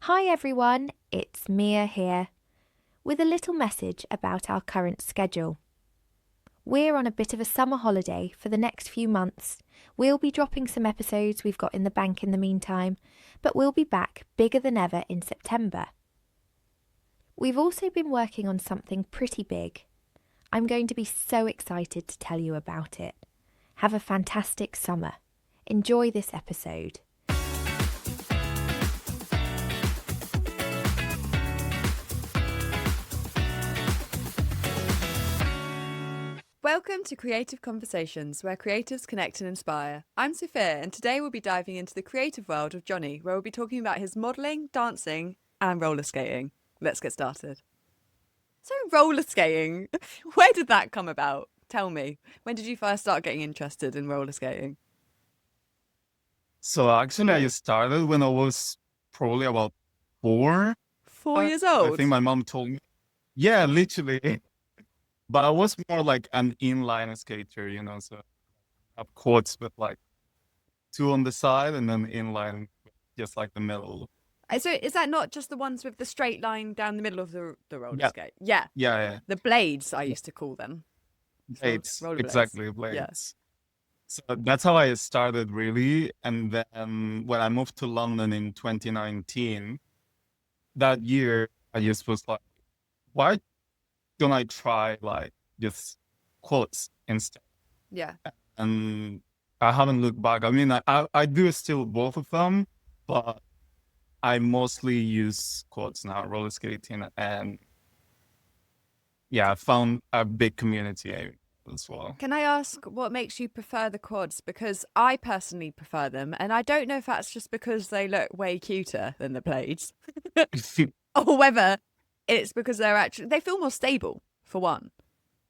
Hi everyone, it's Mia here, with a little message about our current schedule. We're on a bit of a summer holiday for the next few months. We'll be dropping some episodes we've got in the bank in the meantime, but we'll be back bigger than ever in September. We've also been working on something pretty big. I'm going to be so excited to tell you about it. Have a fantastic summer. Enjoy this episode. Welcome to Creative Conversations, where creatives connect and inspire. I'm Sophia, and today we'll be diving into the creative world of Johnny, where we'll be talking about his modelling, dancing, and roller skating. Let's get started. So, roller skating, where did that come about? Tell me, when did you first start getting interested in roller skating? So actually, I started when I was probably about 4. 4 years I old? think my mom told me. Yeah, literally. But I was more like an inline skater, so I have quads with like 2 on the side and then inline, just like the middle. So is that not just the ones with the straight line down the middle of the roller Yeah. skate? Yeah. Yeah. The blades, I used to call them. Blades, Roller blades. exactly, blades. So that's how I started really. And then when I moved to London in 2019, that year, I just was like, why don't I try like just quotes instead? Yeah. And I haven't looked back. I mean, I do still both of them, but I mostly use quotes now, roller skating, and yeah, I found a big community as well. Can I ask what makes you prefer the quads? Because I personally prefer them, and I don't know if that's just because they look way cuter than the blades, or whether it's because they feel more stable, for one.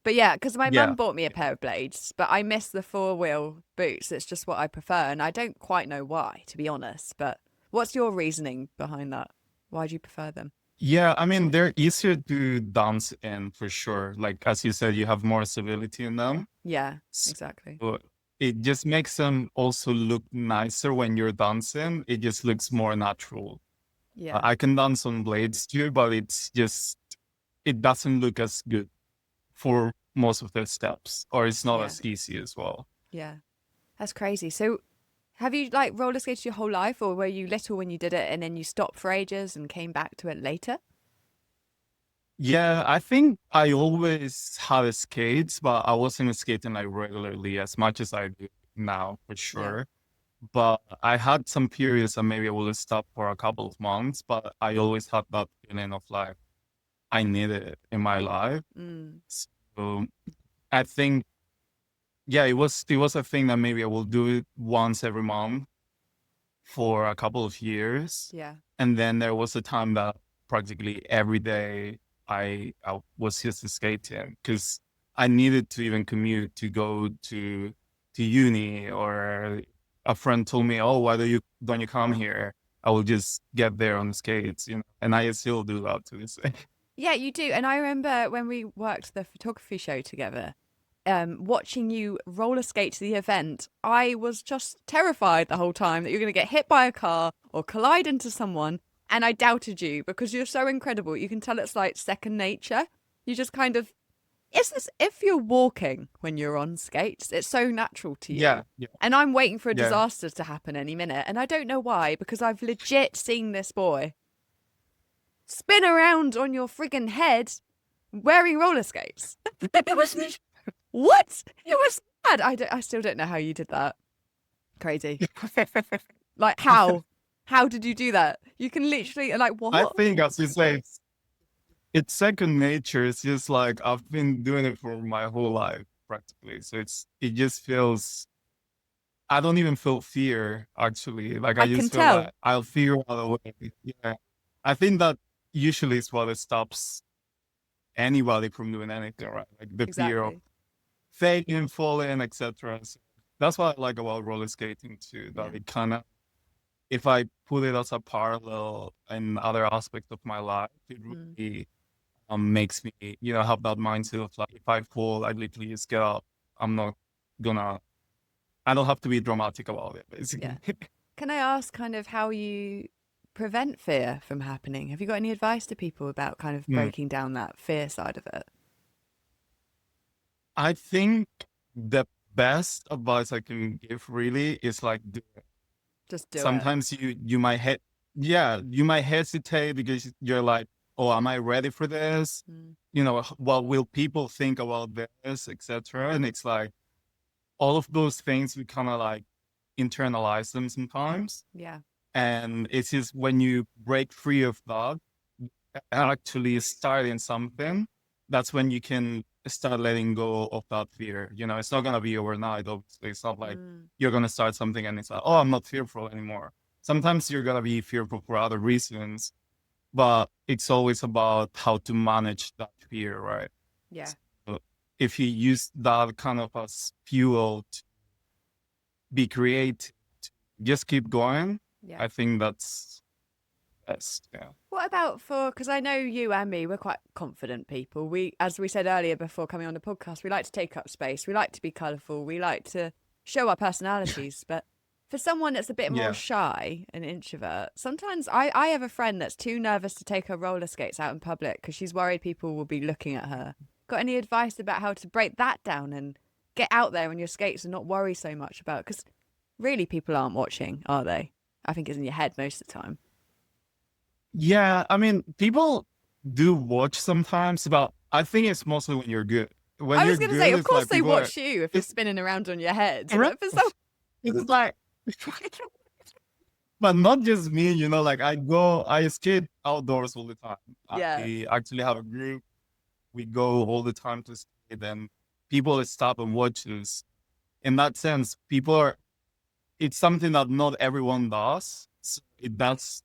But yeah, because my mum bought me a pair of blades, but I miss the 4-wheel boots. It's just what I prefer, and I don't quite know why, to be honest. But what's your reasoning behind that? Why do you prefer them? Yeah, I mean, they're easier to dance in for sure. Like, as you said, you have more stability in them. Yeah, exactly. So it just makes them also look nicer when you're dancing. It just looks more natural. Yeah. I can dance on blades too, but it doesn't look as good for most of the steps, or it's not as easy as well. Yeah, that's crazy. So have you like roller skated your whole life, or were you little when you did it and then you stopped for ages and came back to it later? Yeah, I think I always had skates, but I wasn't skating like regularly as much as I do now, for sure. But I had some periods that maybe I would stop for a couple of months, but I always had that feeling of like I need it in my life. So I think, yeah, it was a thing that maybe I will do it once every month for a couple of years. Yeah. And then there was a time that practically every day I was just skating because I needed to even commute to go to uni, or a friend told me, "Oh, why don't you come here?" I will just get there on the skates, and I still do that to this day. Yeah, you do. And I remember when we worked the photography show together, watching you roller skate to the event, I was just terrified the whole time that you're going to get hit by a car or collide into someone. And I doubted you because you're so incredible. You can tell it's like second nature. You just kind of, it's as if you're walking when you're on skates. It's so natural to you. Yeah. And I'm waiting for a disaster to happen any minute. And I don't know why, because I've legit seen this boy spin around on your friggin' head wearing roller skates. It was what? It was bad. I still don't know how you did that. Crazy. Like how? How did you do that? You can literally like what? I think, as you say, it's second nature. It's just like I've been doing it for my whole life practically. So it just feels. I don't even feel fear actually. Like I just feel like I'll figure out a way. Yeah, I think that usually is what stops anybody from doing anything, right? Like the fear of failing, falling, etc. So that's what I like about roller skating too. That it kind of, if I put it as a parallel in other aspects of my life, it really makes me, have that mindset of like, if I fall, I literally just get up. I'm not gonna. I don't have to be dramatic about it, basically. Yeah. Can I ask kind of how you prevent fear from happening? Have you got any advice to people about kind of breaking down that fear side of it? I think the best advice I can give really is like do it. Just do it. Sometimes you might you might hesitate because you're like, oh, am I ready for this? You know, what will people think about this, etc. And it's like all of those things we kind of like internalize them sometimes. Yeah. And it's just when you break free of that and actually start in something, that's when you can start letting go of that fear. You know, it's not going to be overnight, obviously. It's not like you're going to start something and it's like, oh, I'm not fearful anymore. Sometimes you're going to be fearful for other reasons, but it's always about how to manage that fear, right? Yeah. So if you use that kind of as fuel to be creative, to just keep going, Yeah. I think that's best. Yeah. What about because I know you and me, we're quite confident people. As we said earlier before coming on the podcast, we like to take up space. We like to be colourful. We like to show our personalities. But for someone that's a bit more shy, an introvert, sometimes I have a friend that's too nervous to take her roller skates out in public because she's worried people will be looking at her. Got any advice about how to break that down and get out there on your skates and not worry so much about it? Because really people aren't watching, are they? I think it's in your head most of the time. Yeah, I mean, people do watch sometimes, but I think it's mostly when you're good. When I was going to say, of course like they watch you if you're spinning around on your head. But for some... It's like, but not just me, you know, like I skate outdoors all the time. Yeah. I actually have a group. We go all the time to skate and people stop and watch us. In that sense, it's something that not everyone does. So it does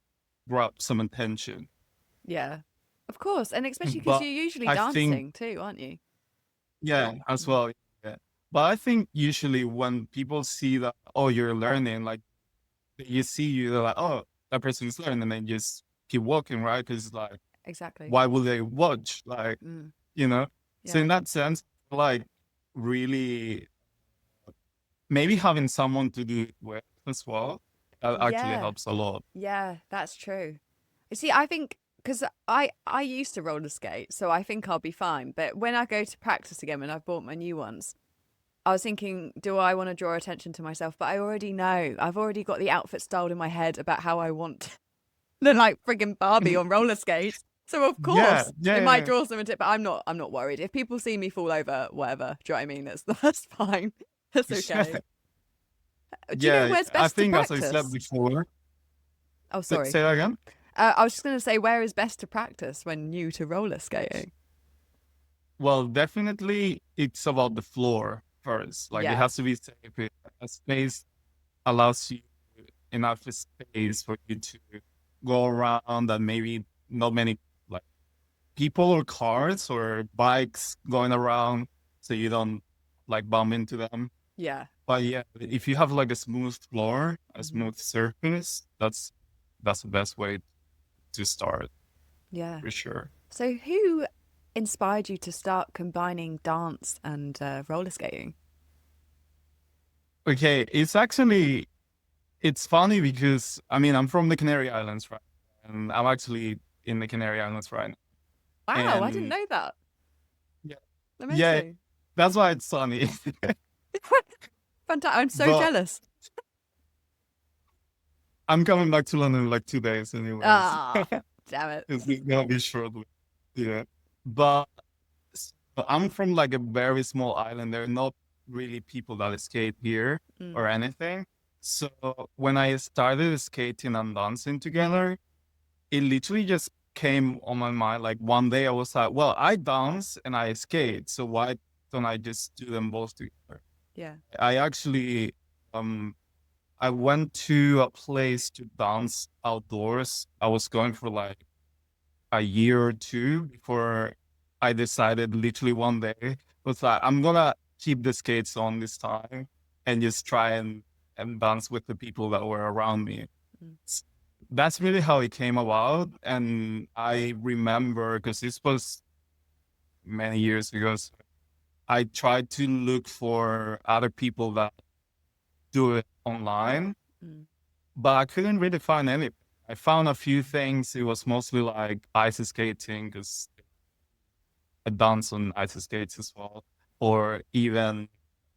grab some attention. Yeah, of course. And especially because you're usually dancing too, aren't you? Yeah, as well. Yeah. But I think usually when people see that, oh, you're learning, like you see you, they're like, oh, that person's learning, and then just keep walking, right? Because like, exactly, why would they watch? Like, you know? Yeah. So in that sense, like really maybe having someone to do it with as well, that actually helps a lot. Yeah, that's true. You see, I think because I used to roller skate, so I think I'll be fine. But when I go to practice again, when I've bought my new ones, I was thinking, do I want to draw attention to myself? But I already know. I've already got the outfit styled in my head about how I want the like friggin' Barbie on roller skates. So of course it might draw some attention, but I'm not worried. If people see me fall over, whatever, do you know what I mean? That's fine. That's okay. Do you know where's best to practice? As I said before. Oh, sorry. Say that again. I was just going to say, where is best to practice when new to roller skating? Well, definitely it's about the floor first. Like it has to be safe. A space allows you enough space for you to go around, and maybe not many like people or cars or bikes going around, so you don't like bump into them. Yeah. But yeah, if you have like a smooth floor, a smooth surface, that's the best way to start. Yeah, for sure. So who inspired you to start combining dance and roller skating? Okay, it's funny because I mean I'm from the Canary Islands, right? And I'm actually in the Canary Islands right now. Wow, and I didn't know that. Yeah. Amazing. Yeah, that's why it's sunny. Fantastic. I'm so jealous. I'm coming back to London in like 2 days anyway. Ah, damn it. It's gonna be shortly. Yeah. But I'm from like a very small island. There are not really people that skate here or anything. So when I started skating and dancing together, it literally just came on my mind. Like one day I was like, well, I dance and I skate. So why don't I just do them both together? Yeah. I actually, I went to a place to dance outdoors. I was going for like a year or two before I decided literally one day, was like, I'm gonna keep the skates on this time and just try and dance with the people that were around me. That's really how it came about. And I remember, because this was many years ago, so I tried to look for other people that do it online, but I couldn't really find any. I found a few things. It was mostly like ice skating, because I dance on ice skates as well. Or even,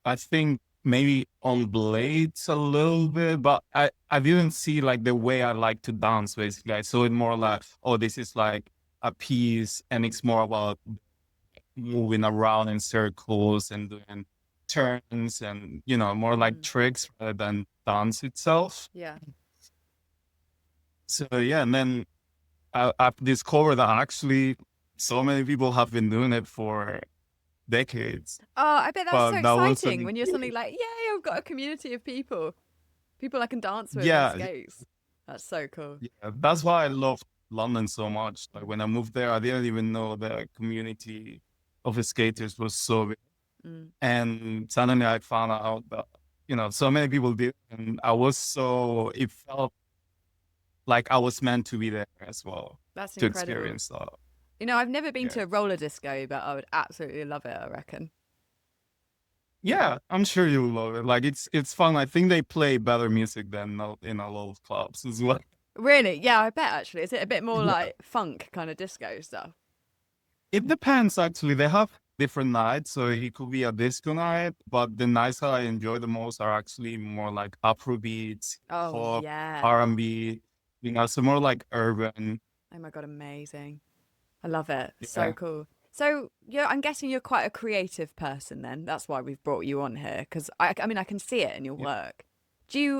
I think maybe on blades a little bit, but I didn't see like the way I like to dance, basically. I saw it more like, oh, this is like a piece, and it's more about moving around in circles and doing turns and, more like tricks rather than dance itself. Yeah. So yeah, and then I've discovered that actually so many people have been doing it for decades. Oh, I bet that's so But that was exciting when you're suddenly like, yay, I've got a community of people I can dance with on yeah, skates. That's so cool. yeah, that's why I love London so much. Like when I moved there, I didn't even know the community of skaters was so big. And suddenly I found out that, so many people did, and it felt like I was meant to be there as well. That's to incredible. Experience that. I've never been to a roller disco, but I would absolutely love it, I reckon. Yeah, I'm sure you'll love it. Like it's fun. I think they play better music than in a lot of clubs as well. Really? Yeah, I bet actually. Is it a bit more like funk kind of disco stuff? It depends actually. They have different nights, so it could be a disco night, but the nights that I enjoy the most are actually more like Afrobeats, pop, yeah. R&B, so more like urban. Oh my God, amazing. I love it. Yeah. So cool. So I'm guessing you're quite a creative person then. That's why we've brought you on here, because I can see it in your work.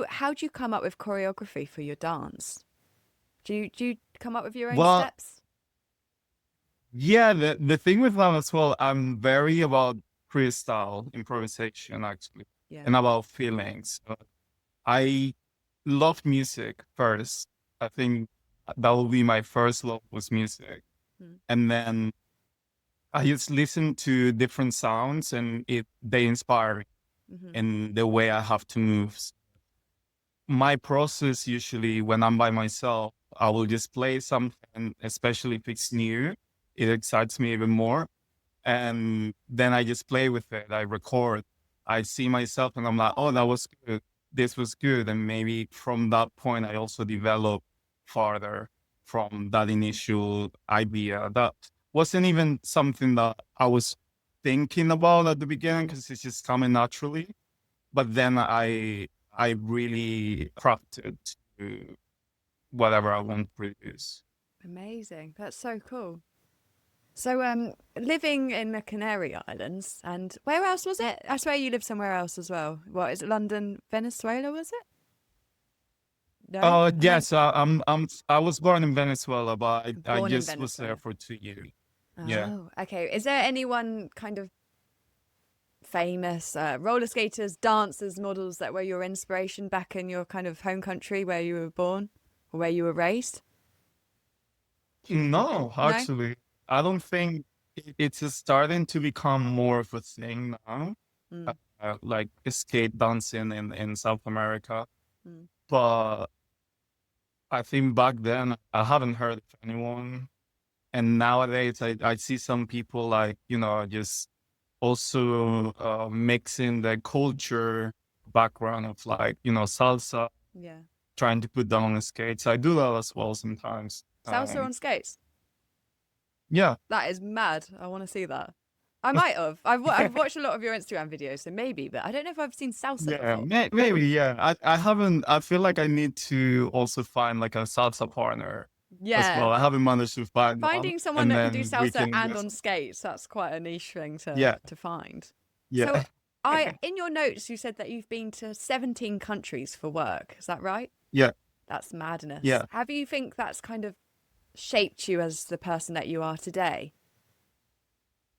How do you come up with choreography for your dance? Do you come up with your own steps? Yeah, the thing with that as well, I'm very about freestyle improvisation actually, and about feelings. So I love music first. I think that will be my first love was music, and then I just listen to different sounds, and they inspire me in the way I have to move. My process usually when I'm by myself, I will just play something, especially if it's new. It excites me even more. And then I just play with it. I record. I see myself and I'm like, oh, that was good. This was good. And maybe from that point, I also develop farther from that initial idea. That wasn't even something that I was thinking about at the beginning because it's just coming naturally. But then I really crafted to whatever I want to produce. Amazing. That's so cool. So living in the Canary Islands, and where else was it? I swear you lived somewhere else as well. What is it? London, Venezuela, was it? No? Yes, I was born in Venezuela, but I just was there for 2 years. Oh, yeah. Okay. Is there anyone kind of famous roller skaters, dancers, models that were your inspiration back in your kind of home country where you were born or where you were raised? No, actually. I don't think it's just starting to become more of a thing now, like skate dancing in South America. But I think back then I haven't heard of anyone. And nowadays I see some people like, just also mixing the culture background of like, salsa, trying to put down the skates. I do that as well sometimes. Salsa on skates? Yeah. That is mad. I want to see that. I might have. I've watched a lot of your Instagram videos, so maybe, but I don't know if I've seen salsa before. Maybe, yeah. I haven't, I feel like I need to also find like a salsa partner as well. I haven't managed to find Finding someone that can do salsa and on skates, that's quite a niche thing to find. Yeah. So in your notes, you said that you've been to 17 countries for work. Is that right? Yeah. That's madness. Yeah. Have you think that's kind of shaped you as the person that you are today?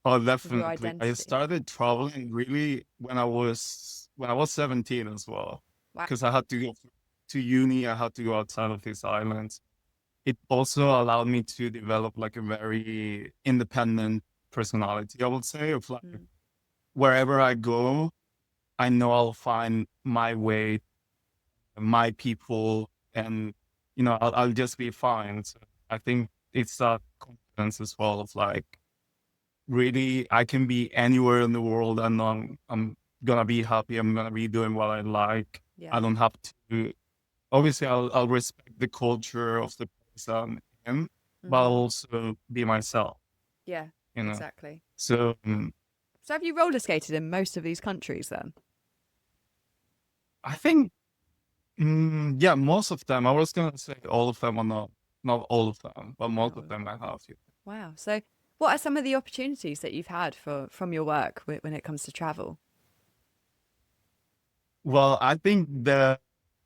Oh, definitely. I started traveling really when I was 17 as well. Because I had to go to uni. I had to go outside of these islands. It also allowed me to develop like a very independent personality, I would say, of like wherever I go, I know I'll find my way, my people, and I'll just be fine. So I think it's that confidence as well of like, really, I can be anywhere in the world and I'm gonna be happy. I'm gonna be doing what I like. I don't have to. Obviously, I'll respect the culture of the place I'm in, but Mhm. also be myself, Yeah, you know. exactly. So So have you roller skated in most of these countries then? I think, yeah, most of them. I was gonna say all of them, or not all of them, but most of them I have. Yeah. Wow. So what are some of the opportunities that you've had from your work when it comes to travel? Well, I think the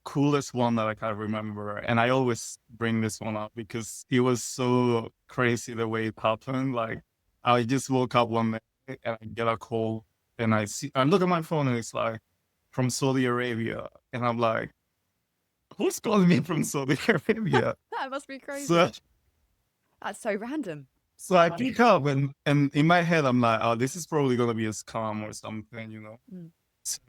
coolest one that I can remember, and I always bring this one up because it was so crazy the way it happened. Like, I just woke up one day and I get a call, and I look at my phone and it's like from Saudi Arabia, and I'm like, who's calling me from Saudi Arabia? That must be So, crazy. That's so random. so I pick up, and in my head I'm like, oh, this is probably gonna be a scam or something, you know. Mm. So,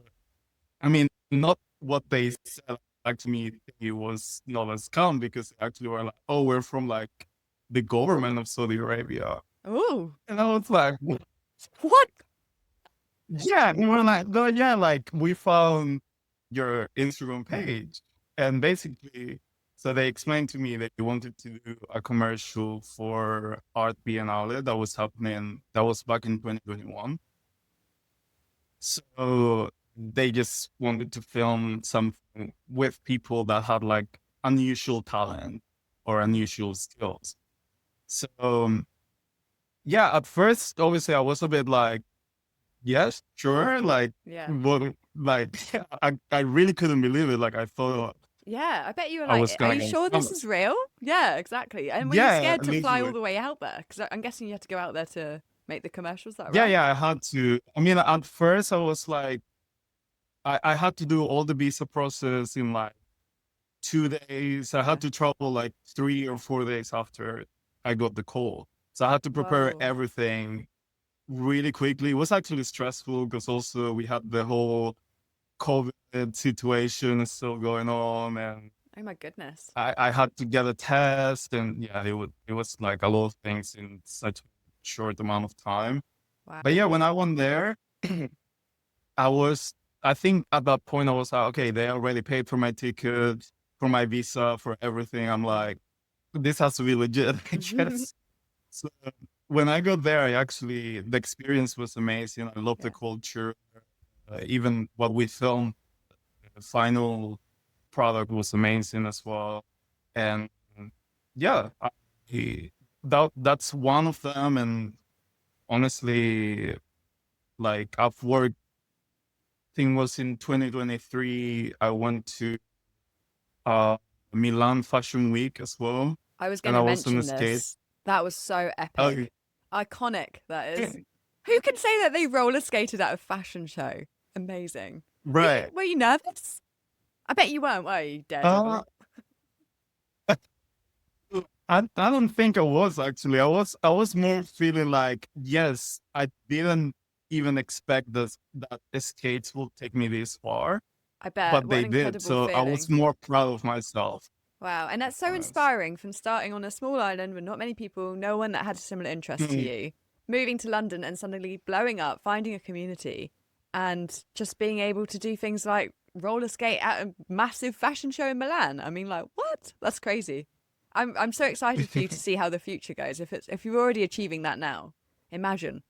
I mean, not what they said. Like to me, it was not a scam because they actually were like, "Oh, we're from like the government of Saudi Arabia," Oh, and I was like, what? "Yeah," and we're like, "No, yeah, like we found your Instagram page," and basically, so they explained to me that they wanted to do a commercial for Art Biennale that was happening. That was back in 2021. So they just wanted to film something with people that had like unusual talent or unusual skills. So yeah, at first, obviously, I was a bit like, yes, sure, like, Yeah. what, like, I really couldn't believe it. Like, I thought Yeah, I bet you were I was like, are gonna you get sure this is famous. real? Yeah, exactly. And were you Yeah, scared to fly all literally. the way out there? Because I'm guessing you had to go out there to make the commercials, is that Yeah, right? yeah, I had to. I mean, at first, I was like, I had to do all the visa process in like 2 days. I Yeah. had to travel like 3 or 4 days after I got the call. So I had to prepare Whoa. everything really quickly. It was actually stressful because also we had the whole COVID situation still going on, and Oh my goodness. I had to get a test, and yeah, it was like a lot of things in such a short amount of time. Wow. But yeah, when I went there, I was, I think at that point I was like, okay, they already paid for my ticket, for my visa, for everything. I'm like, this has to be legit, I guess. So when I got there, the experience was amazing. I loved the Yeah. culture. Even what we filmed, the final product was amazing as well. And yeah, that's one of them. And honestly, like I've worked, I think it was in 2023, I went to uh Milan Fashion Week as well. I was going And to I was on a mention skate. this. That was so Oh, epic. Iconic, that is. Who can say that they roller skated at a fashion show? Amazing. right. Were you nervous? I bet you weren't, were you, Uh, Daredevil? I don't think I was actually. I was more feeling like, yes, I didn't even expect that the skates will take me this far, I bet. but What they an did. incredible So I was feeling. more proud of myself. Wow. And that's so Honest. inspiring from starting on a small island with not many people, no one that had a similar interest to Mm, you, moving to London and suddenly blowing up, finding a community, and just being able to do things like roller skate at a massive fashion show in Milan. I mean, like, what? That's crazy. I'm so excited for you to see how the future goes. If you're already achieving that now, imagine.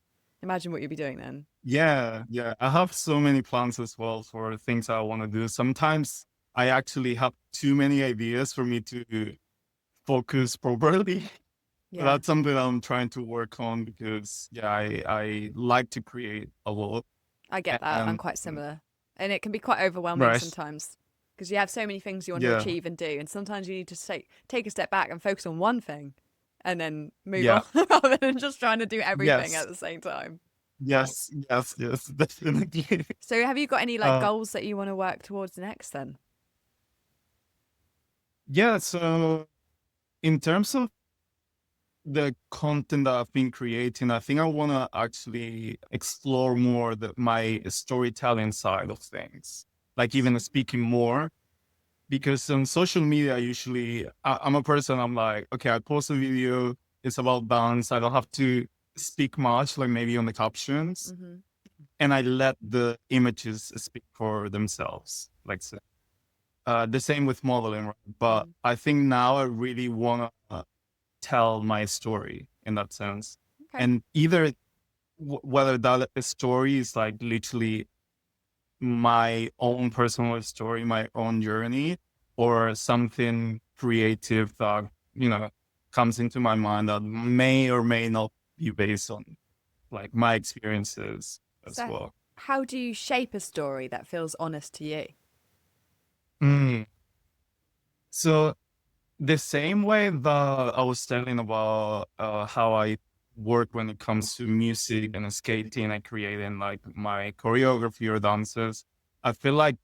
Imagine what you'll be doing then. yeah, yeah. I have so many plans as well for things I want to do. Sometimes I actually have too many ideas for me to focus properly. Yeah. That's something I'm trying to work on because yeah, I like to create a lot. I get that. I'm And quite similar. And it can be quite overwhelming right, sometimes because you have so many things you want to yeah, achieve and do. And sometimes you need to take a step back and focus on one thing and then move yeah, on rather than just trying to do everything yes, at the same time. yes, yes, yes, definitely. So have you got any like Uh, goals that you want to work towards next then? yeah. So in terms of the content that I've been creating, I think I want to actually explore more my storytelling side of things, like even speaking more. Because on social media, usually I'm a person, I'm like, okay, I post a video, it's about dance. I don't have to speak much, like maybe on the captions. And I let the images speak for themselves, like so. The same with modeling, right? But I think now I really want to tell my story in that sense. Okay. And either whether that story is like literally my own personal story, my own journey, or something creative that, comes into my mind that may or may not be based on like my experiences as So well. how do you shape a story that feels honest to you? So the same way that I was telling about how I work when it comes to music and skating and creating like my choreography or dances, I feel like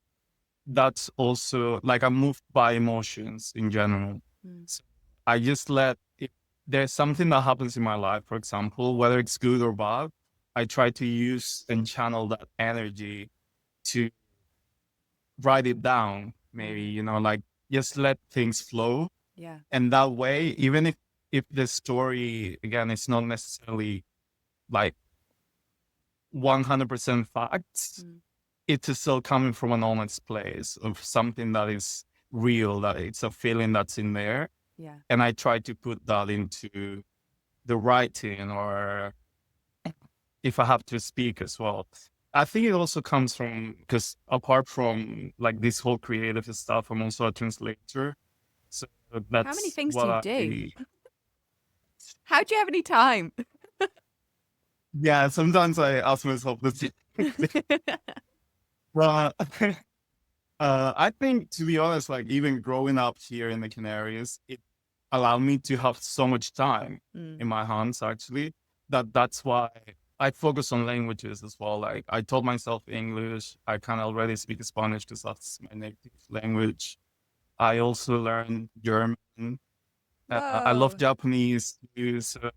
that's also like I'm moved by emotions in general. So I just if there's something that happens in my life, for example, whether it's good or bad, I try to use and channel that energy to write it down, maybe, like just let things flow. Yeah. And that way, even if the story, again, is not necessarily like 100% facts, it's still coming from an honest place of something that is real, that it's a feeling that's in there. Yeah. And I try to put that into the writing, or if I have to speak as well. I think it also comes from, because apart from like this whole creative stuff, I'm also a translator. So that's How many things do what you do? How do you have any time? Yeah, sometimes I ask myself this. Well, I think, to be honest, like even growing up here in the Canaries, it allowed me to have so much time in my hands, actually, that's why I focus on languages as well. Like I taught myself English. I can already speak Spanish because that's my native language. I also learned German. I love Whoa. Japanese too. So,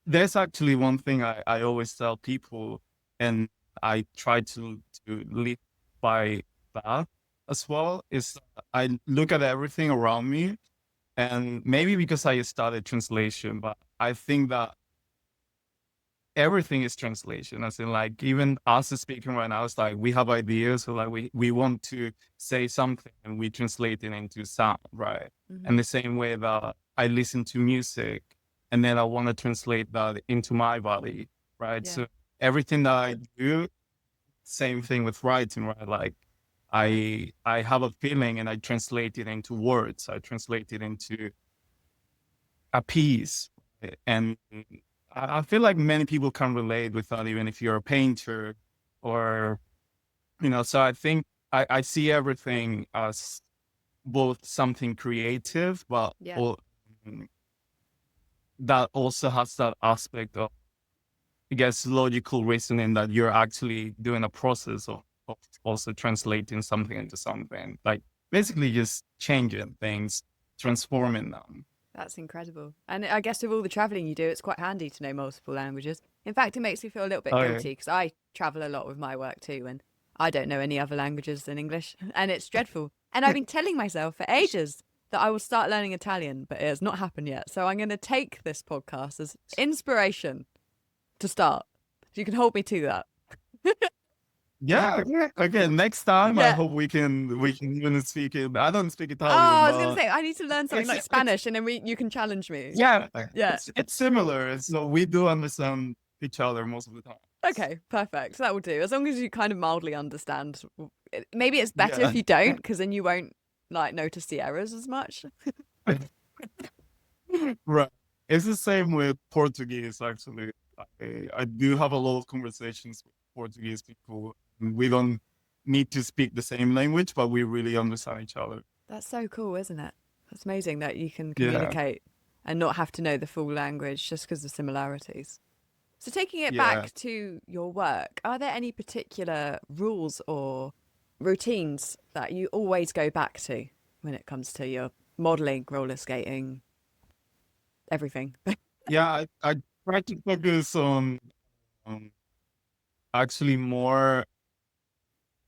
there's actually one thing I always tell people, and I try to live by that as well, is I look at everything around me, and maybe because I studied translation, but I think that everything is translation. As in, like, even us speaking right now, it's like we have ideas, so like we want to say something and we translate it into sound, right? And the same way that I listen to music and then I want to translate that into my body, right? Yeah. So everything that I do, same thing with writing, right? Like I have a feeling and I translate it into words. I translate it into a piece. And I feel like many people can relate with that, even if you're a painter or, so I think I see everything as both something creative, but Yeah. that also has that aspect of, I guess, logical reasoning, that you're actually doing a process of also translating something into something, like basically just changing things, transforming them. That's incredible. And I guess with all the traveling you do, it's quite handy to know multiple languages. In fact, it makes me feel a little bit Oh, yeah. guilty because I travel a lot with my work too, and I don't know any other languages than English, and it's dreadful. And I've been telling myself for ages that I will start learning Italian, but it has not happened yet. So I'm going to take this podcast as inspiration to start. So you can hold me to that. Yeah. Again, next time I Yeah. hope we can even speak it. I don't speak Oh, Italian. I was going to but say, I need to learn something like it's- Spanish, and then you can challenge me. Yeah, Yeah. it's similar. So we do understand each other most of the time. Okay, perfect. So that will do. As long as you kind of mildly understand. Maybe it's better Yeah. if you don't, because then you won't like notice the errors as much. Right. It's the same with Portuguese, actually. I do have a lot of conversations with Portuguese people. We don't need to speak the same language, but we really understand each other. That's so cool, isn't it? That's amazing that you can Yeah. communicate and not have to know the full language just because of similarities. So taking it Yeah. back to your work, are there any particular rules or routines that you always go back to when it comes to your modeling, roller skating, everything? Yeah, I try to focus on actually more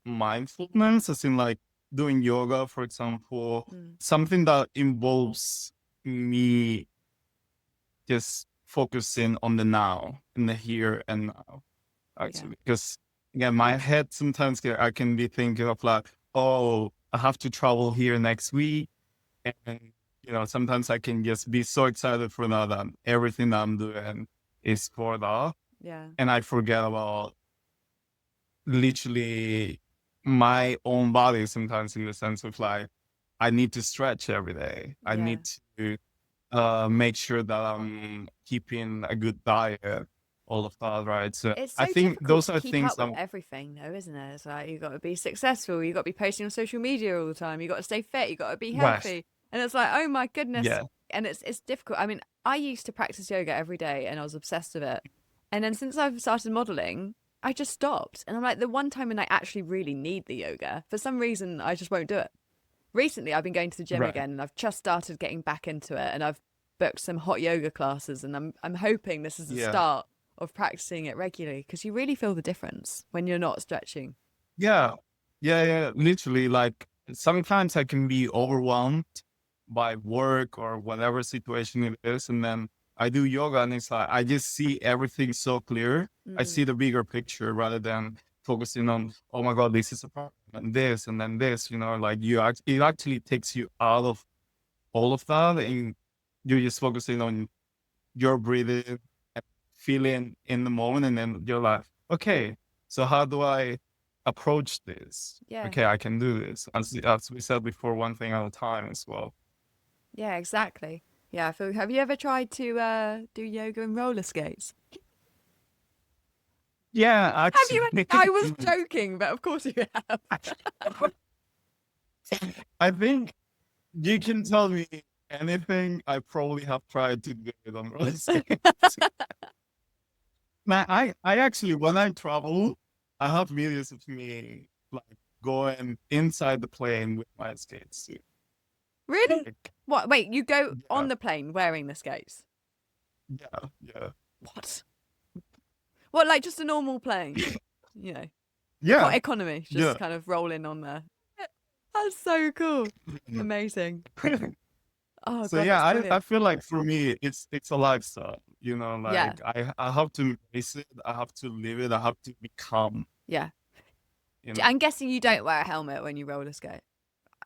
mindfulness, as in like doing yoga, for example, something that involves me just focusing on the now, in the here and now, actually. Because again, my head sometimes I can be thinking of like, oh, I have to travel here next week. And, sometimes I can just be so excited for that everything that I'm doing is for that. Yeah. And I forget about literally my own body sometimes, in the sense of like, I need to stretch every day. I Yeah. need to make sure that I'm keeping a good diet, all of that, right? So It's I so think difficult those to are keep things up with everything, though, isn't it? It's like, you've got to be successful, you've got to be posting on social media all the time, you've got to stay fit, you've got to be right. healthy. And it's like, oh my goodness. Yeah. And it's difficult. I mean, I used to practice yoga every day and I was obsessed with it. And then since I've started modeling, I just stopped. And I'm like, the one time when I actually really need the yoga, for some reason, I just won't do it. Recently, I've been going to the gym Right. again, and I've just started getting back into it, and I've booked some hot yoga classes, and I'm hoping this is the Yeah. start of practicing it regularly, because you really feel the difference when you're not stretching. Yeah. Literally, like sometimes I can be overwhelmed by work or whatever situation it is. And then I do yoga and it's like, I just see everything so clear. I see the bigger picture rather than focusing on, oh my God, this is a problem and this, and then this, like it actually takes you out of all of that. And you're just focusing on your breathing and feeling in the moment. And then you're like, okay, so how do I approach this? Yeah. Okay, I can do this. As we said before, one thing at a time as well. Yeah, exactly. Yeah, have you ever tried to do yoga and roller skates? Yeah, Have actually. you? I was joking, but of course you have. I think you can tell me anything. I probably have tried to do it on roller skates. Now, I actually, when I travel, I have videos of me like going inside the plane with my skates. Really? Like, What? Wait, you go yeah, on the plane wearing the skates? yeah. What? What, like just a normal plane? You know, Yeah, economy, just yeah. kind of rolling on there. That's so cool. Amazing. Oh So God, yeah, that's I brilliant. feel like for me it's a lifestyle, Yeah, like I have to embrace it, I have to live it, I have to become, yeah. you know. I'm guessing you don't wear a helmet when you roller skate.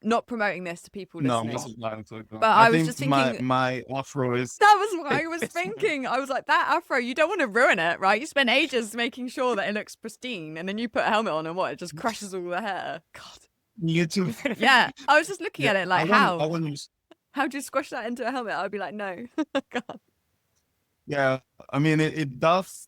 Not promoting this to people No, I'm listening, not planning to do. but I I was think just thinking my afro is that was what I was thinking. I was like, that afro, you don't want to ruin it, right? You spend ages making sure that it looks pristine, and then you put a helmet on, and what? It just crushes all the hair. God. you too. Yeah, I was just looking Yeah, at it like, I want to how do you squash that into a helmet? I'd be like, no. God. yeah, I mean it does,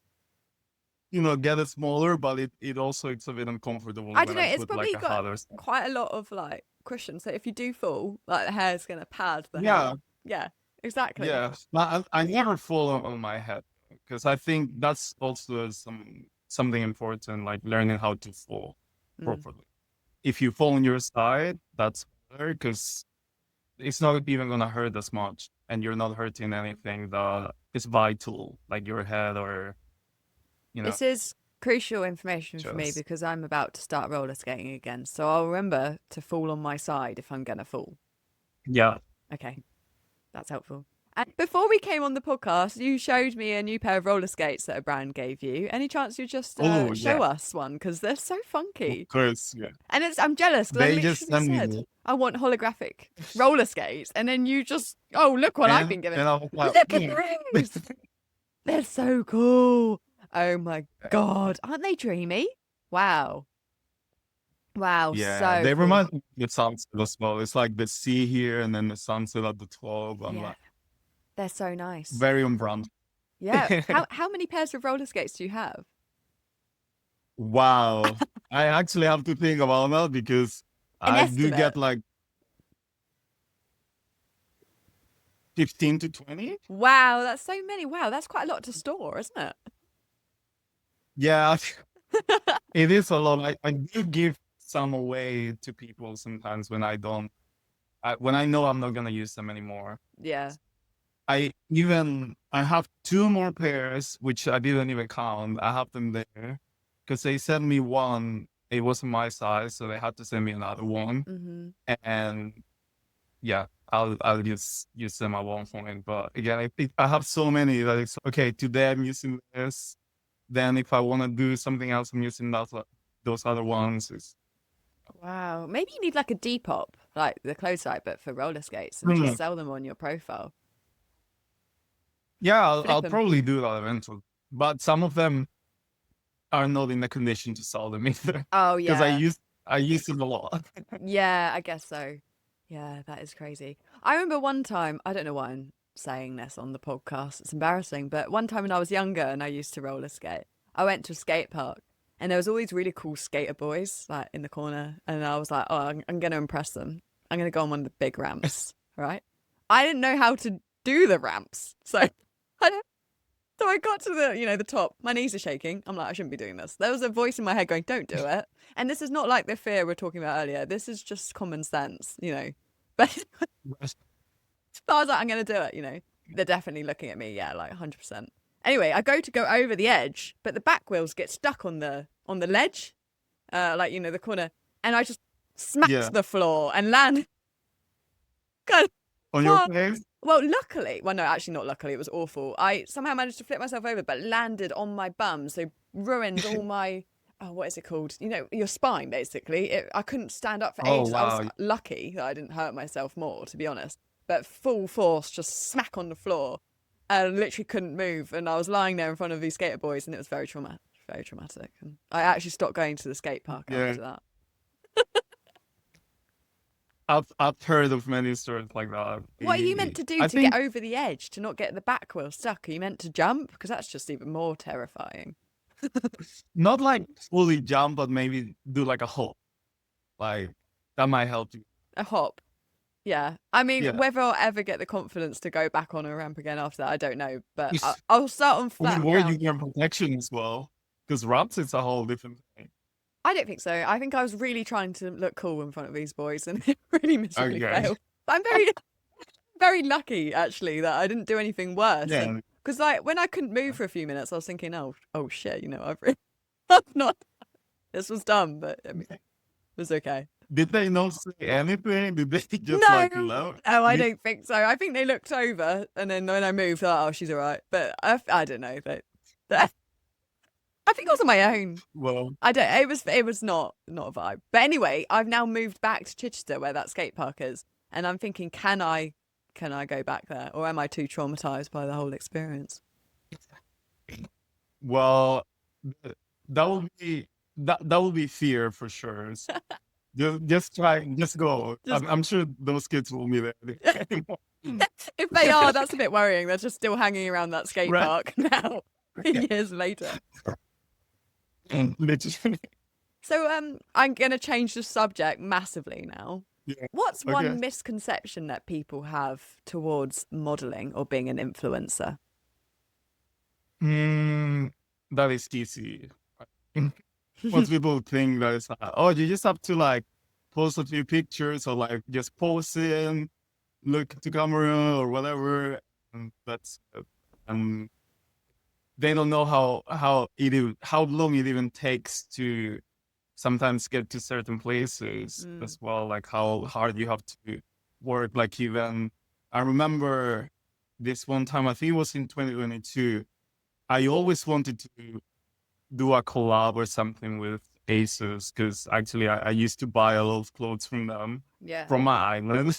get it smaller, but it also it's a bit uncomfortable I when don't know. I It's put like probably a got hat or something. quite a lot of like cushion. So if you do fall, like the hair's gonna pad the Yeah, helmet. Yeah, exactly. yeah. But I never fall on my head because I think that's also something important, like learning how to fall Mm. properly. If you fall on your side, that's better because it's not even gonna hurt as much, and you're not hurting anything that is vital, like your head or This is crucial information for me just because I'm about to start roller skating again. So I'll remember to fall on my side if I'm gonna fall. yeah. Okay, that's helpful. And before we came on the podcast, you showed me a new pair of roller skates that a brand gave you. Any chance you just Oh show yeah, us one? Because they're so of funky. course, yeah. And I'm jealous because I They just literally sent said, me, I want holographic roller skates. And then you just, oh, look what I've been given. and I was like, Look at those. They're so cool. Oh my God. Aren't they dreamy? Wow. Wow. yeah, So they cool. remind me of the sunset as well. It's like the sea here and then the sunset at the top. I'm Yeah. like They're so nice. very on brand. Yeah. How many pairs of roller skates do you have? Wow. I actually have to think about that because An I do estimate. get like 15 to 20. Wow. That's so many. Wow. That's quite a lot to store, isn't it? Yeah, it is a lot. I do give some away to people sometimes when when I know I'm not gonna use them anymore. Yeah. I have two more pairs, which I didn't even count. I have them there because they sent me one. It wasn't my size, so they had to send me another one. Mm-hmm. And yeah, I'll just use them at one point. But again, I have so many that it's okay. Today I'm using this. Then if I want to do something else, I'm using those other ones. Wow. Maybe you need like a Depop, like the clothes site, but for roller skates, and Hmm. just sell them on your profile. Yeah, Flip I'll them. probably do that eventually. But some of them are not in the condition to sell them either. Oh Because yeah. I used it a lot. Yeah, I guess so. Yeah, that is crazy. I remember one time, I don't know why I'm saying this on the podcast, it's embarrassing, but one time when I was younger and I used to roller skate, I went to a skate park and there was all these really cool skater boys like in the corner. And I was like, oh, I'm going to impress them. I'm going to go on one of the big ramps, right? I didn't know how to do the ramps. So I So I got to the top. My knees are shaking. I'm like, I shouldn't be doing this. There was a voice in my head going, don't do it. And this is not like the fear we're talking about earlier. This is just common sense. But I was like, I'm going to do it. They're definitely looking at me. Yeah, like 100%. Anyway, I go over the edge, but the back wheels get stuck on the ledge, the corner. And I just Yeah. smacked the floor and landed kind of On your far. face? Well, luckily, no, actually not luckily, it was awful. I somehow managed to flip myself over, but landed on my bum, so ruined all my, what is it called? Your spine, basically. I couldn't stand up for Oh, ages. I was wow. lucky that I didn't hurt myself more, to be honest. But full force, just smack on the floor, and literally couldn't move. And I was lying there in front of these skater boys, and it was very traumatic. Very traumatic. And I actually stopped going to the skate park Yeah. after that. I've heard of many stories like that. What are you meant to do I to think get over the edge, to not get the back wheel stuck? Are you meant to jump? Because that's just even more terrifying. not like fully jump, but maybe do like a hop. Like that might help you. A hop. Yeah. I mean, Yeah. whether I'll ever get the confidence to go back on a ramp again after that, I don't know. But I'll start on I flat mean, where you ground. get protection as well. Because ramps, it's a whole different thing. I don't think so. I think I was really trying to look cool in front of these boys and it really miserably Okay. failed. But I'm very, very lucky, actually, that I didn't do anything worse. Yeah. Because when I couldn't move for a few minutes, I was thinking, oh shit, I've not, this was dumb, but I mean, it was okay. Did they not say anything? Did they just No, love? no, I don't think so. I think they looked over, and then when I moved, they're like, oh, she's all right. But I don't know. I think I was on my own. Well, I don't. It was not a vibe. But anyway, I've now moved back to Chichester, where that skate park is, and I'm thinking, can I go back there, or am I too traumatized by the whole experience? well, that will be fear for sure. Just try, just go. I'm sure those kids will be there. If they are, that's a bit worrying. They're just still hanging around that skate Right. park now, years later. Literally. So I'm gonna change the subject massively now. Yeah. What's Okay. one misconception that people have towards modeling or being an influencer? That is easy. Most people think that it's like, oh, you just have to like post a few pictures or like just pose in, look at the camera or whatever. And that's they don't know how long it even takes to sometimes get to certain places as well, like how hard you have to work. Like even I remember this one time, I think it was in 2022, I always wanted to do a collab or something with ASOS because actually I used to buy a lot of clothes from them from my island.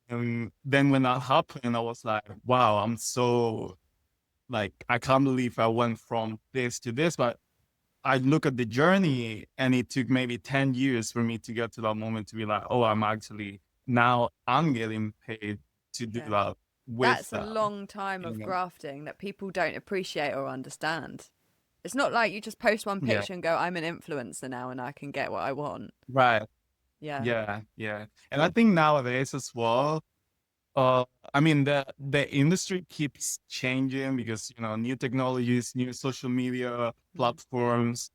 And then when that happened, I was like, wow, I'm so like, I can't believe I went from this to this. But I look at the journey and it took maybe 10 years for me to get to that moment to be like, oh, I'm getting paid to do that with That's a long time of grafting that people don't appreciate or understand. It's not like you just post one picture and go, I'm an influencer now and I can get what I want. Right. Yeah. Yeah. And I think nowadays as well, I mean, the industry keeps changing because, new technologies, new social media platforms.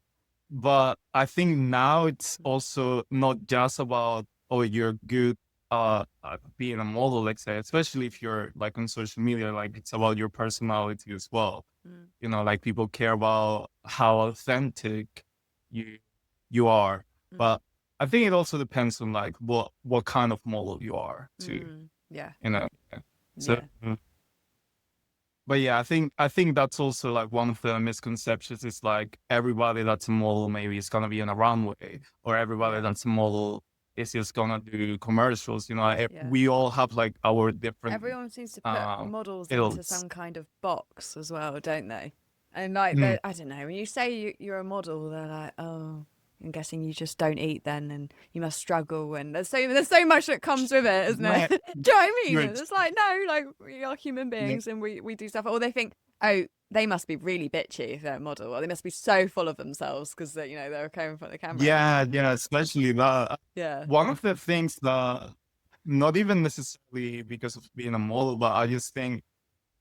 But I think now it's also not just about, oh, you're good being a model, let's say, especially if you're like on social media, like it's about your personality as well. Like people care about how authentic you are. But I think it also depends on like what kind of model you are too. Yeah. So But yeah, I think that's also like one of the misconceptions is like everybody that's a model maybe is gonna be on a runway, or everybody Yeah. that's a model is just gonna do commercials. You know, Yeah. we all have like our different Everyone seems to put models into fields. some kind of box as well, don't they? And like, Mm. I don't know, when you say you're a model, they're like, oh, I'm guessing you just don't eat then, and you must struggle, and there's so much that comes with it, isn't it? Right. Do you know what I mean? Right. It's like, no, like we are human Yeah. beings and we do stuff. Or they think, oh, they must be really bitchy if they're a model, or they must be so full of themselves because they're okay in front of the camera. Yeah, especially that. Yeah. One of the things that, not even necessarily because of being a model, but I just think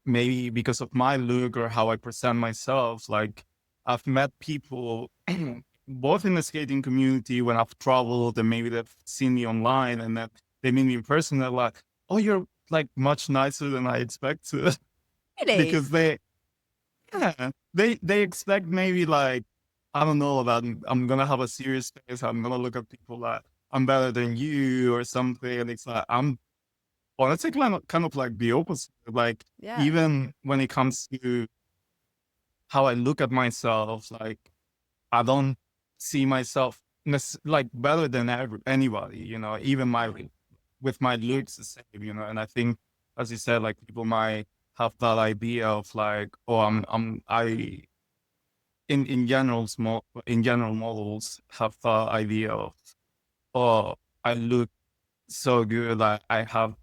maybe because of my look or how I present myself, like I've met people both in the skating community when I've traveled and maybe they've seen me online and that they meet me in person. They're like, "Oh, you're like much nicer than I expected," Really? because they expect maybe like, I don't know, that I'm gonna have a serious face. I'm gonna look at people like I'm better than you or something. And it's like I'm honestly kind of like the opposite. Like Yeah. even when it comes to how I look at myself, like I don't see myself like better than anybody. You know, even with my looks the same. You know, and I think, as you said, like people might have that idea of like, oh, I in general models have the idea of, oh, I look so good. I have,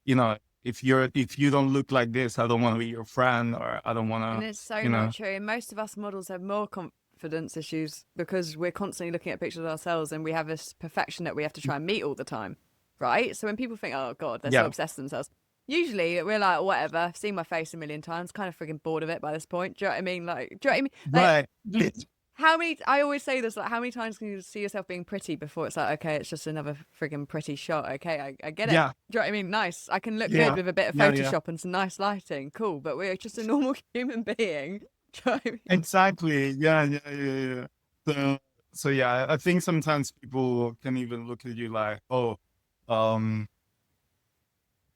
you know, if you don't look like this, I don't want to be your friend, or I don't want And to, it's so you not know. true. And most of us models have more confidence issues because we're constantly looking at pictures of ourselves and we have this perfection that we have to try and meet all the time. Right? So when people think, oh God, they're so Yeah, obsessed with themselves, usually we're like, whatever, I've seen my face a million times, kind of frigging bored of it by this point. Do you know what I mean? Like, do you know what I mean? Like, right. I always say this, like, how many times can you see yourself being pretty before it's like, okay, it's just another frigging pretty shot. Okay, I get it. Yeah, Do you know what I mean? Nice. I can look good yeah, with a bit of yeah. Photoshop and some nice lighting. Cool. But we're just a normal human being. Do you know what I mean? Exactly. Yeah. So, so yeah, I think sometimes people can even look at you like, oh, um,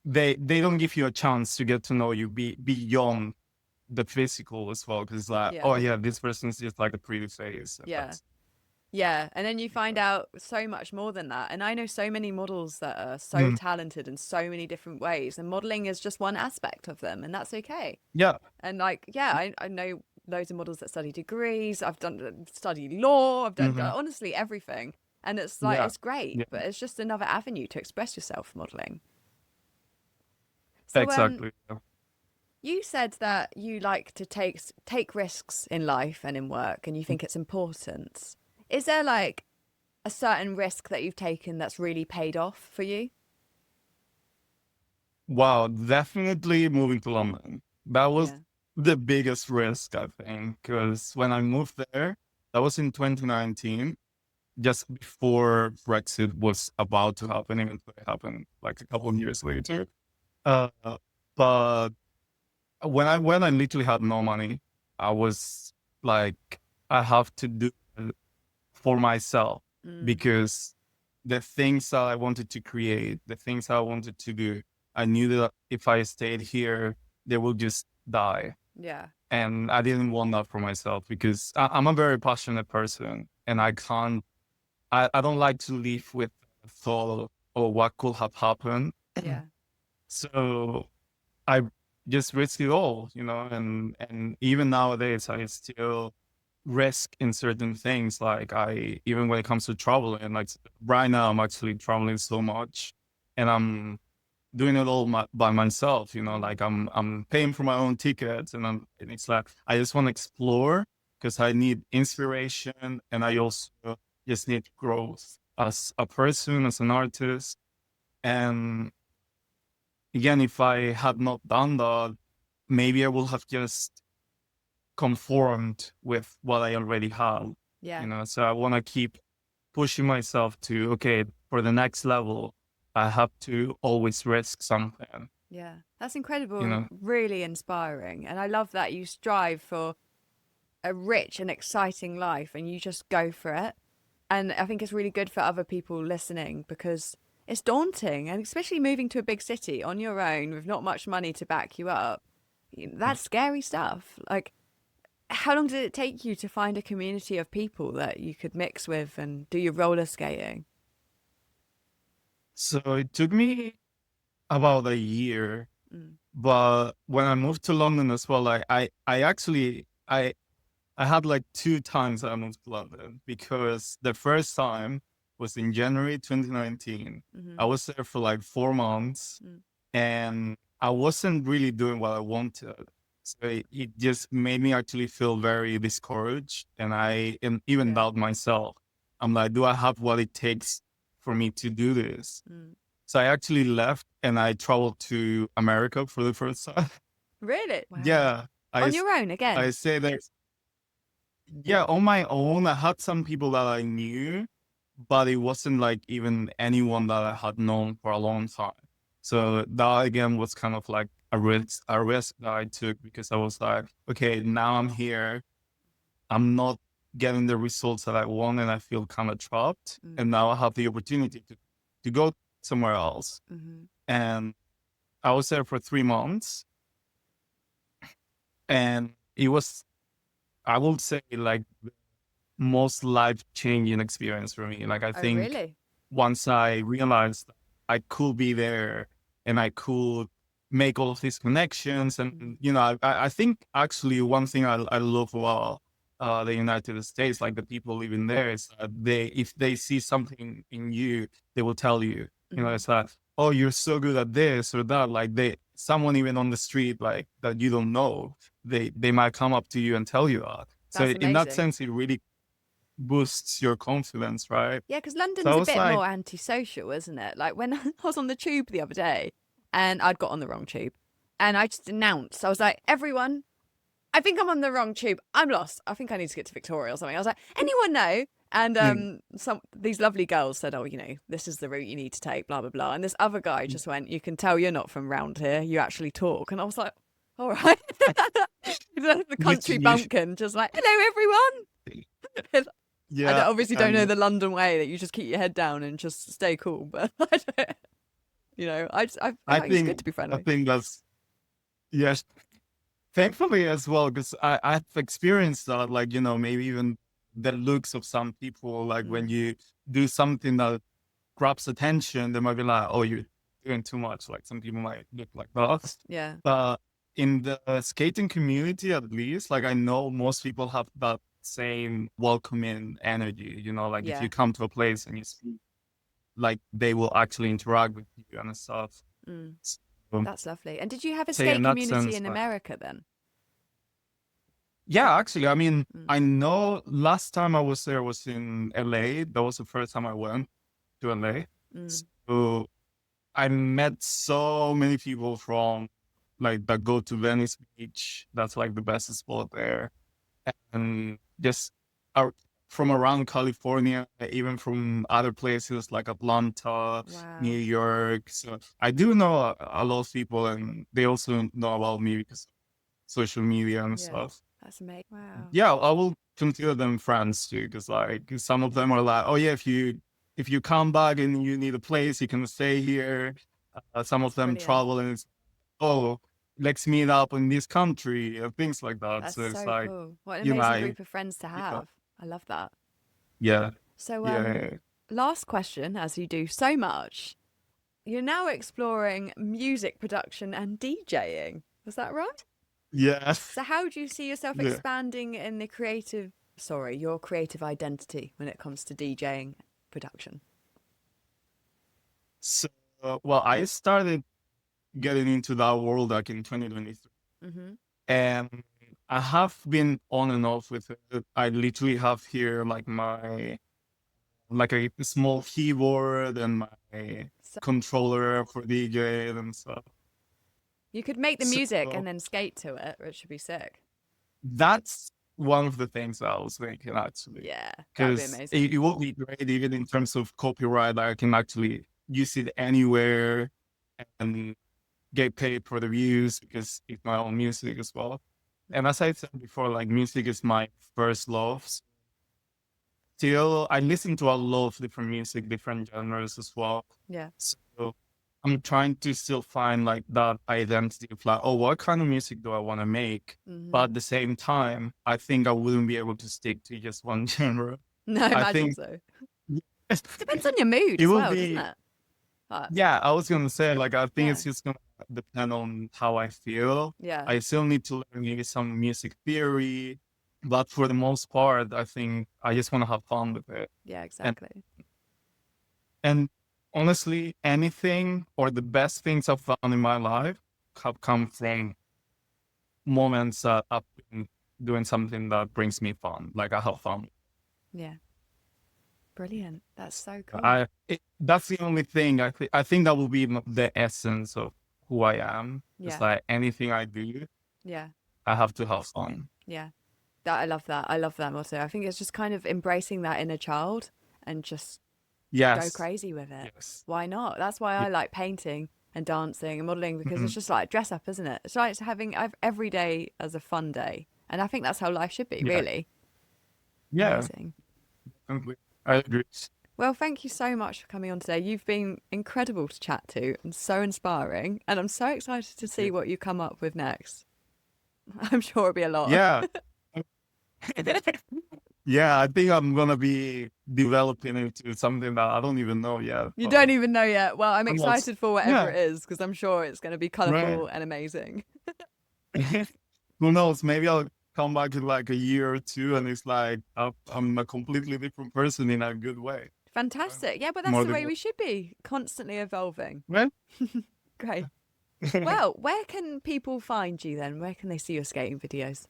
they don't give you a chance to get to know you beyond the physical as well, because like, Yeah. oh yeah, this person's just like a pretty face. And Yeah. Yeah. And then you find out so much more than that. And I know so many models that are so Mm, talented in so many different ways. And modeling is just one aspect of them. And that's okay. yeah, And like, yeah, I know loads of models that study degrees. I've done study law. I've done hmm, honestly everything. And it's like, yeah, it's great, yeah, but it's just another avenue to express yourself modeling. So, exactly. Yeah. you said that you like to take risks in life and in work, and you think it's important. Is there like a certain risk that you've taken that's really paid off for you? Wow, definitely moving to London. That was Yeah. the biggest risk, I think, because when I moved there, that was in 2019, just before Brexit was about to happen, even though it happened like a couple of years later. Uh, but when I literally had no money, I was like, I have to do it for myself, Mm, because the things that I wanted to create, the things I wanted to do, I knew that if I stayed here, they will just die. yeah. And I didn't want that for myself, because I'm a very passionate person, and I don't like to live with the thought of what could have happened. Yeah. So I just risk it all, and even nowadays I still risk in certain things. Like even when it comes to traveling, like right now I'm actually traveling so much, and I'm doing it all by myself. Mm, Like I'm paying for my own tickets, and it's like I just want to explore, because I need inspiration, and I also just need growth as a person, as an artist. And again, if I had not done that, maybe I would have just conformed with what I already had. yeah. So I want to keep pushing myself to, okay, for the next level, I have to always risk something. Yeah. That's incredible you and know really inspiring. And I love that you strive for a rich and exciting life and you just go for it. And I think it's really good for other people listening because it's daunting, and especially moving to a big city on your own with not much money to back you up. That's scary stuff. Like, how long did it take you to find a community of people that you could mix with and do your roller skating? So it took me about a year, Mm. but when I moved to London as well, like I actually I had like 2 times that I moved to London, because the first time was in January 2019. Mm-hmm. I was there for like 4 months, and I wasn't really doing what I wanted. So it just made me actually feel very discouraged, and even Yeah. doubt myself. I'm like, do I have what it takes for me to do this? Mm. So I actually left and I traveled to America for the first time. Really? Wow. Yeah. On your own again? I say that, yeah, on my own. I had some people that I knew, but it wasn't like even anyone that I had known for a long time. So that again was kind of like a risk that I took, because I was like, okay, now I'm here. I'm not getting the results that I want, and I feel kind of trapped. And now I have the opportunity to go somewhere else. Mm-hmm. And I was there for 3 months, and it was, I would say, like the most life-changing experience for me. Like, I Oh, think really? once I realized I could be there and I could make all of these connections, and I think actually one thing I love about the United States, like the people living there, is that if they see something in you, they will tell you. It's like, oh, you're so good at this or that. Like, someone even on the street, like, that you don't know, they might come up to you and tell you that. So That's in that amazing. sense, it really boosts your confidence, right? Yeah, because So London's I a was bit like, more antisocial, isn't it? Like when I was on the tube the other day and I'd got on the wrong tube and I just announced, I was like, everyone, I think I'm on the wrong tube. I'm lost. I think I need to get to Victoria or something. I was like, anyone know? And these lovely girls said, oh, this is the route you need to take, blah, blah, blah. And this other guy just went, you can tell you're not from round here. You actually talk. And I was like, all right. The country bumpkin, just like, hello, everyone. I yeah, obviously don't know the London way that you just keep your head down and just stay cool. But I don't, I think it's good to be I friendly. think that's, yes, thankfully as well, because I've experienced that, like, maybe even the looks of some people, like when you do something that grabs attention, they might be like, oh, you're doing too much. Like, some people might look like that. Yeah. But in the skating community, at least, like, I know most people have that same welcoming energy, like if Yeah. you come to a place and you speak, like, they will actually interact with you and stuff. So, That's lovely. And did you have a say in skate that community sense, in like, America then? yeah, actually, I mean, I know last time I was there was in LA. That was the first time I went to LA. So I met so many people from, like, that go to Venice Beach. That's like the best spot there. And just from around California, even from other places like Atlanta, New York. So I do know a lot of people, and they also know about me because of social media and stuff. That's amazing. Wow. Yeah, I will consider them friends too, because like some of them are like, oh yeah, if you come back and you need a place, you can stay here. Some of them travel and it's, oh, let's meet up in this country and things like that. That's So it's so like, cool. What an amazing group I, of friends to have. I love that. yeah, So, yeah, last question, as you do so much, you're now exploring music production and DJing. Was that right? yeah. So how do you see yourself Yeah. expanding in your creative identity when it comes to DJing production? So, well, I started getting into that world like in 2023. And I have been on and off with it. I literally have here like a small keyboard and my controller for DJ and stuff. You could make the music and then skate to it, which should be sick. That's one of the things I was thinking, actually. Yeah, that'd be amazing. It will be great even in terms of copyright. I can actually use it anywhere and get paid for the views because it's my own music as well. And as I said before, like, music is my first love. Still, I listen to a lot of different music, different genres as well. Yeah. So I'm trying to still find like that identity of like, oh, what kind of music do I want to make? But at the same time, I think I wouldn't be able to stick to just one genre. No, I I imagine think so. Depends on your mood it as will well, doesn't be, it? But, yeah, I was gonna say, like, I think yeah, it's just gonna depend on how I feel. yeah, I still need to learn maybe some music theory, but for the most part, I think I just want to have fun with it. yeah, And exactly. and honestly, anything or the best things I've found in my life have come from moments that I've been doing something that brings me fun. Like I have fun. Yeah, brilliant. That's so cool. That's the only thing I think that will be the essence of who I am. It's Yeah, like anything I do, yeah, I have to have fun. yeah. That I love that. I love that motto. I think it's just kind of embracing that inner child and just go Yes. crazy with it. Yes. Why not? That's why I like painting and dancing and modeling, because it's just like dress up, isn't it? It's like having every day as a fun day. And I think that's how life should be, Yeah. really. Yeah. Amazing. I agree. Well, thank you so much for coming on today. You've been incredible to chat to and so inspiring. And I'm so excited to see what you come up with next. I'm sure it'll be a lot. Yeah. Yeah, I think I'm gonna be developing into something that I don't even know yet. You don't even know yet. Well, I'm excited for whatever Yeah. it is, because I'm sure it's going to be colourful and amazing. Who knows? Maybe I'll come back in like a year or two, and it's like I'm a completely different person in a good way. Fantastic. Yeah, but that's More the way than- we should be, constantly evolving. Well, Great. Well, where can people find you then? Where can they see your skating videos?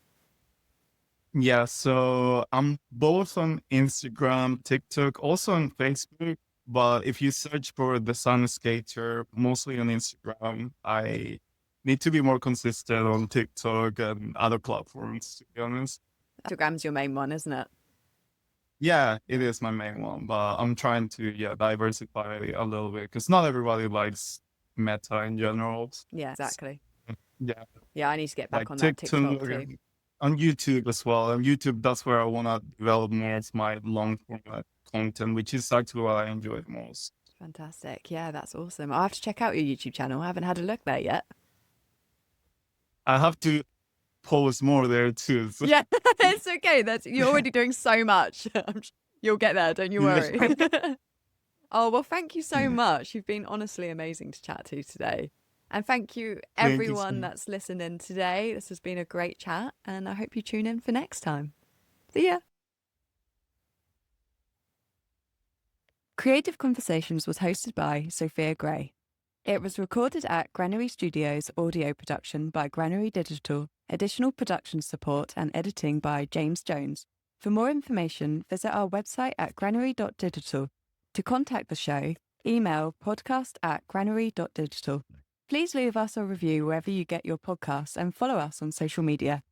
yeah, so I'm both on Instagram, TikTok, also on Facebook. But if you search for the Sun Skater, mostly on Instagram, I need to be more consistent on TikTok and other platforms, to be honest. Instagram's your main one, isn't it? Yeah, it is my main one, but I'm trying to diversify a little bit because not everybody likes meta in general. Yeah, exactly. Yeah, Yeah, I need to get back like on that TikTok TikTok too. and on YouTube as well. On YouTube, that's where I want to develop more of my long format content, which is actually what I enjoy the most. Fantastic. Yeah, that's awesome. I'll have to check out your YouTube channel. I haven't had a look there yet. I have to post more there too. So. Yeah, it's okay. You're already doing so much. You'll get there, don't you worry. Oh, well, thank you so much. You've been honestly amazing to chat to today. And thank you, Thank you so everyone much. that's listened in today. This has been a great chat, and I hope you tune in for next time. See ya. Creative Conversations was hosted by Sophia Gray. It was recorded at Granary Studios audio production by Granary Digital, additional production support and editing by James Jones. For more information, visit our website at granary.digital. To contact the show, email podcast@granary.digital. Please leave us a review wherever you get your podcasts and follow us on social media.